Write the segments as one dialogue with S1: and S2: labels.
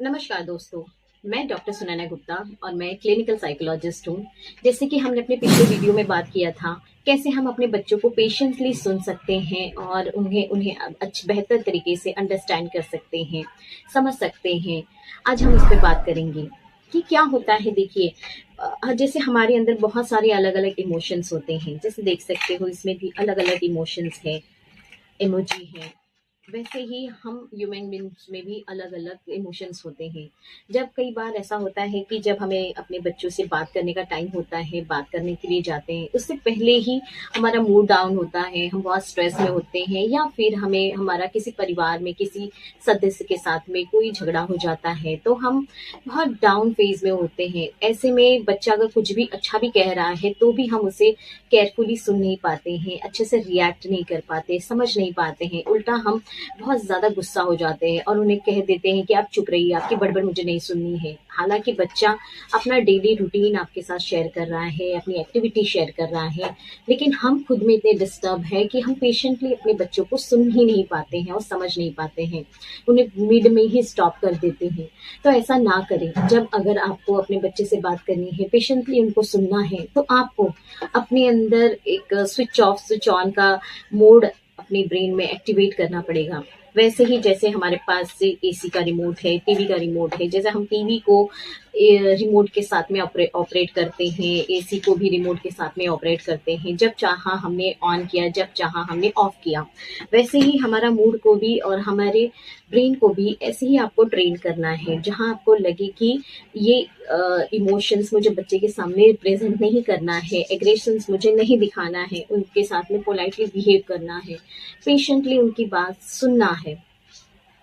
S1: नमस्कार दोस्तों। मैं डॉक्टर सुनैना गुप्ता और मैं क्लिनिकल साइकोलॉजिस्ट हूँ। जैसे कि हमने अपने पिछले वीडियो में बात किया था, कैसे हम अपने बच्चों को पेशेंटली सुन सकते हैं और उन्हें उन्हें बेहतर तरीके से अंडरस्टैंड कर सकते हैं, समझ सकते हैं। आज हम इस पे बात करेंगे कि क्या होता है। देखिए, जैसे हमारे अंदर बहुत सारे अलग-अलग इमोशंस होते हैं। जैसे देख सकते हो, इसमें भी अलग-अलग इमोशंस हैं, इमोजी हैं। वैसे ही हम ह्यूमन बीइंग्स में भी अलग-अलग इमोशंस होते हैं। जब कई बार ऐसा होता है कि जब हमें अपने बच्चों से बात करने का टाइम होता है, बात करने के लिए जाते हैं, उससे पहले ही हमारा मूड डाउन होता है, हम बहुत स्ट्रेस में होते हैं या फिर हमें हमारा किसी परिवार में किसी सदस्य के साथ में कोई झगड़ा हो जाता है, तो हम बहुत डाउन फेज़ में होते हैं। ऐसे में बच्चा अगर कुछ भी अच्छा भी कह रहा है, तो भी हम उसे केयरफुली सुन नहीं पाते हैं, अच्छे से रिएक्ट नहीं कर पाते, समझ नहीं पाते हैं। उल्टा हम बहुत ज़्यादा गुस्सा हो जाते हैं और उन्हें कह देते हैं कि आप चुप रहिए, आपकी बड़बड़ मुझे नहीं सुननी है। हालाँकि बच्चा अपना डेली रूटीन आपके साथ शेयर कर रहा है, अपनी एक्टिविटी शेयर कर रहा है, लेकिन हम खुद में इतने डिस्टर्ब हैं कि हम पेशेंटली अपने बच्चों को सुन ही नहीं पाते हैं और समझ नहीं पाते हैं। उन्हें मिड में ही स्टॉप कर देते हैं। तो ऐसा ना करें। जब अगर आपको अपने बच्चे से बात करनी है, पेशेंटली उनको सुनना है, तो आपको अपने अंदर एक स्विच ऑफ, स्विच ऑन का मोड अपने ब्रेन में एक्टिवेट करना पड़ेगा। वैसे ही जैसे हमारे पास से एसी का रिमोट है, टीवी का रिमोट है, जैसे हम टीवी को रिमोट के साथ में ऑपरेट करते हैं, एसी को भी रिमोट के साथ में ऑपरेट करते हैं। जब चाहा हमने ऑन किया, जब चाहा हमने ऑफ किया। वैसे ही हमारा मूड को भी और हमारे ब्रेन को भी ऐसे ही आपको ट्रेन करना है, जहाँ आपको लगे कि ये इमोशंस मुझे बच्चे के सामने प्रेज़ेंट नहीं करना है, एग्रेशंस मुझे नहीं दिखाना है, उनके साथ में पोलाइटली बिहेव करना है, पेशेंटली उनकी बात सुनना है,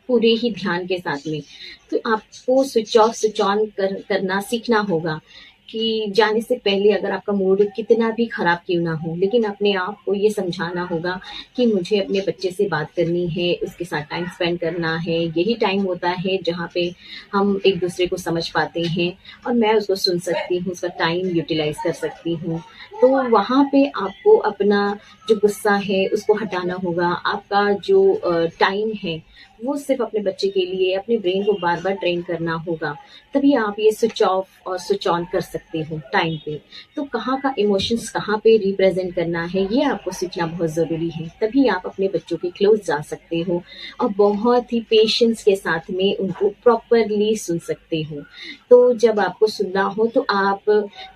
S1: पूरे ही ध्यान के साथ में। तो आपको स्विच ऑफ, स्विच ऑन करना सीखना होगा कि जाने से पहले अगर आपका मूड कितना भी खराब क्यों ना हो, लेकिन अपने आप को ये समझाना होगा कि मुझे अपने बच्चे से बात करनी है, उसके साथ टाइम स्पेंड करना है। यही टाइम होता है जहाँ पे हम एक-दूसरे को समझ पाते हैं और मैं उसको सुन सकती हूँ, उसका टाइम यूटिलाइज़ कर सकती हूँ। तो वहाँ पे आपको अपना जो गुस्सा है उसको हटाना होगा। आपका जो टाइम है वो सिर्फ़ अपने बच्चे के लिए, अपने ब्रेन को बार-बार ट्रेन करना होगा। तभी आप ये स्विच ऑफ और स्विच ऑन कर सकते हो टाइम पे। तो कहाँ का इमोशंस कहाँ पे रिप्रेज़ेंट करना है, ये आपको सीखना बहुत ज़रूरी है। तभी आप अपने बच्चों के क्लोज़ जा सकते हो और बहुत ही पेशेंस के साथ में उनको प्रॉपरली सुन सकते हो। तो जब आपको सुनना हो तो आप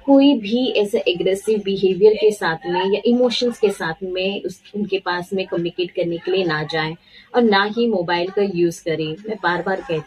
S1: कोई भी ऐसे एग्रेसिव बिहेवियर के साथ में या इमोशंस के साथ में उनके पास में कम्युनिकेट करने के लिए ना जाएँ और ना ही मोबाइल का यूज़ करें। मैं बार-बार कहती